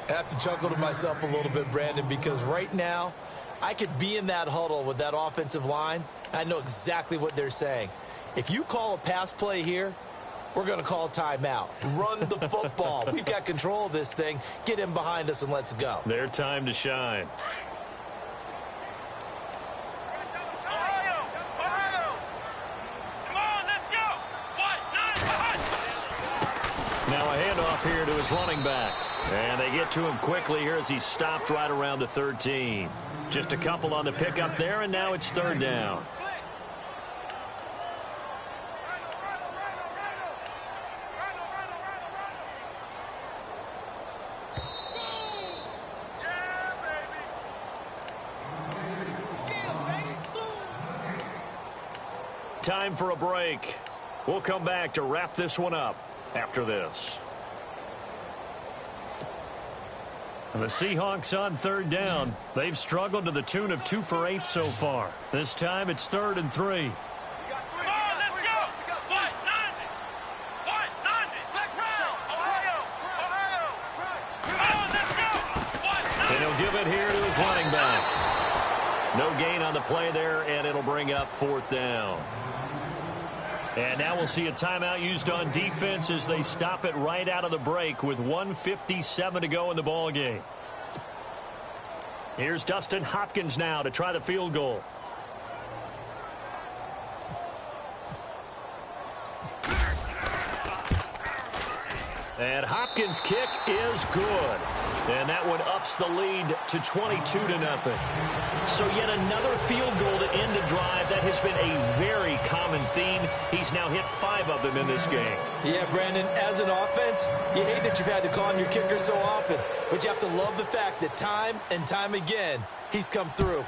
Speaker 4: I have to chuckle to myself a little bit, Brandon, because right now I could be in that huddle with that offensive line. I know exactly what they're saying. If you call a pass play here, we're going to call a timeout. Run the football. We've got control of this thing. Get in behind us and let's go.
Speaker 3: Their time to shine. Now a handoff here to his running back. And they get to him quickly here as he stopped right around the 13. Just a couple on the pickup there, and now it's third down. Time for a break. We'll come back to wrap this one up after this. And the Seahawks on third down. They've struggled to the tune of 2 for 8 so far. This time it's 3rd and 3. And he'll give it here to his running back. No gain on the play there, and it'll bring up 4th down. And now we'll see a timeout used on defense as they stop it right out of the break with 1:57 to go in the ball game. Here's Dustin Hopkins now to try the field goal. And Hopkins' kick is good. And that one ups the lead to 22-0. So yet another field goal to end a drive. That has been a very common theme. He's now hit 5 of them in this game.
Speaker 4: Yeah, Brandon, as an offense, you hate that you've had to call on your kicker so often. But you have to love the fact that time and time again, he's come through.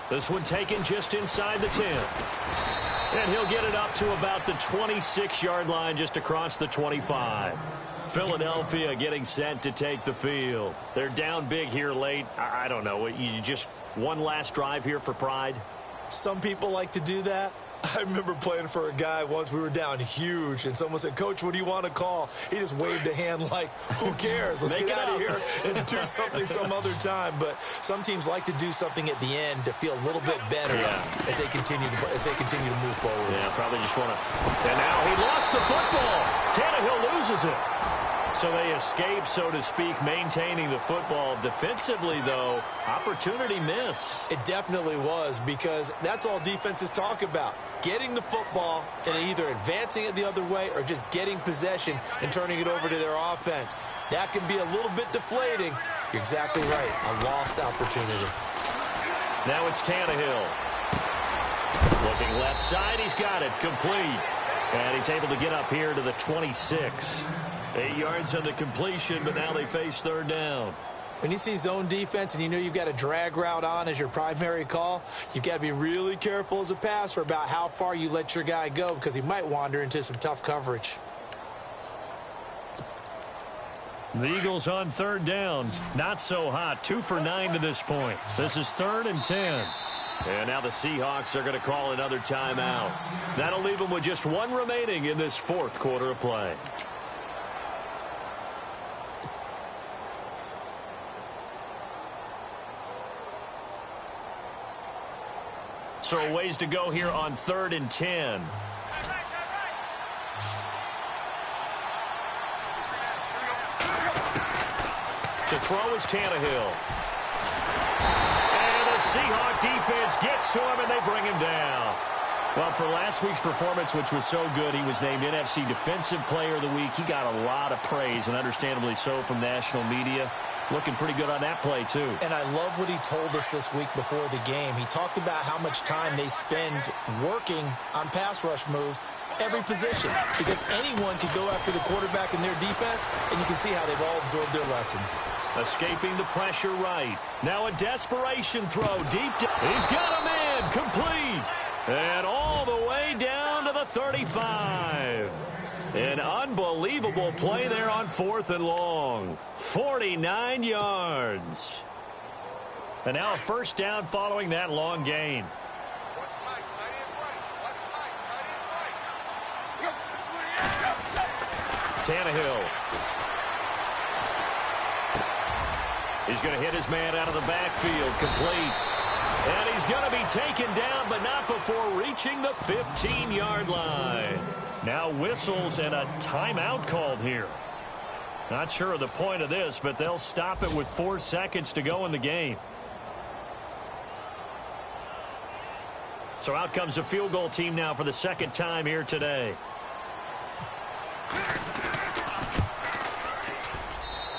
Speaker 3: This one taken just inside the 10. And he'll get it up to about the 26-yard line, just across the 25. Philadelphia getting set to take the field. They're down big here late. I don't know. You just one last drive here for pride?
Speaker 4: Some people like to do that. I remember playing for a guy once. We were down huge, and someone said, "Coach, what do you want to call?" He just waved a hand like, who cares? Let's get out of here and do something some other time. But some teams like to do something at the end to feel a little bit better as they continue to move forward.
Speaker 3: Yeah, probably just want to. And now he lost the football. Tannehill loses it. So they escape, so to speak, maintaining the football. Defensively, though, opportunity miss.
Speaker 4: It definitely was, because that's all defenses talk about. Getting the football and either advancing it the other way or just getting possession and turning it over to their offense. That can be a little bit deflating, You're exactly right. A lost opportunity.
Speaker 3: Now it's Tannehill. Looking left side. He's got it. Complete. And he's able to get up here to the 26. 8 yards on the completion, but now they face third down.
Speaker 4: When you see zone defense and you know you've got a drag route on as your primary call, you've got to be really careful as a passer about how far you let your guy go because he might wander into some tough coverage.
Speaker 3: The Eagles on third down. Not so hot. 2 for 9 to this point. This is 3rd and 10. And now the Seahawks are going to call another timeout. That'll leave them with just 1 remaining in this 4th quarter of play. So a ways to go here on 3rd and 10. To throw is Tannehill. And the Seahawk defense gets to him, and they bring him down. Well, for last week's performance, which was so good, he was named NFC Defensive Player of the Week. He got a lot of praise, and understandably so, from national media. Looking pretty good on that play, too.
Speaker 4: And I love what he told us this week before the game. He talked about how much time they spend working on pass rush moves, every position, because anyone could go after the quarterback in their defense, and you can see how they've all absorbed their lessons.
Speaker 3: Escaping the pressure right. Now a desperation throw deep down. He's got a man. Complete. And all the way down to the 35. An unbelievable play there on 4th and long. 49 yards. And now a first down following that long gain. Tannehill. He's going to hit his man out of the backfield. Complete. And he's going to be taken down, but not before reaching the 15-yard line. Now whistles and a timeout called here. Not sure of the point of this, but they'll stop it with 4 seconds to go in the game. So out comes the field goal team now for the 2nd time here today.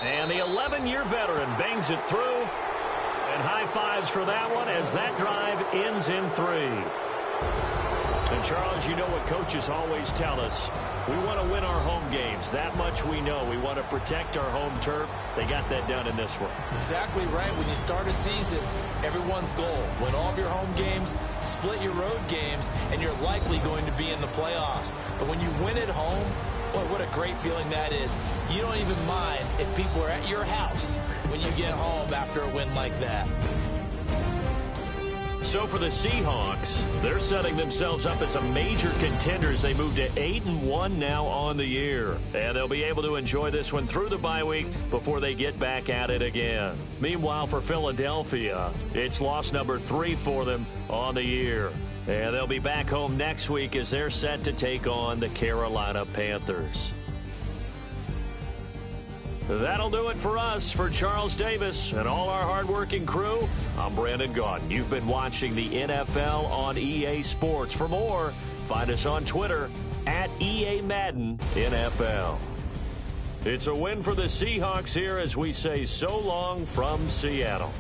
Speaker 3: And the 11-year veteran bangs it through. And high fives for that one as that drive ends in 3. And, Charles, you know what coaches always tell us. We want to win our home games. That much we know. We want to protect our home turf. They got that done in this one.
Speaker 4: Exactly right. When you start a season, everyone's goal, win all of your home games, split your road games, and you're likely going to be in the playoffs. But when you win at home, boy, what a great feeling that is. You don't even mind if people are at your house when you get home after a win like that.
Speaker 3: So for the Seahawks, they're setting themselves up as a major contender as they move to 8-1 now on the year. And they'll be able to enjoy this one through the bye week before they get back at it again. Meanwhile, for Philadelphia, it's loss number 3 for them on the year. And they'll be back home next week as they're set to take on the Carolina Panthers. That'll do it for us. For Charles Davis and all our hardworking crew, I'm Brandon Gaudin. You've been watching the NFL on EA Sports. For more, find us on Twitter at EA Madden NFL. It's a win for the Seahawks here as we say so long from Seattle.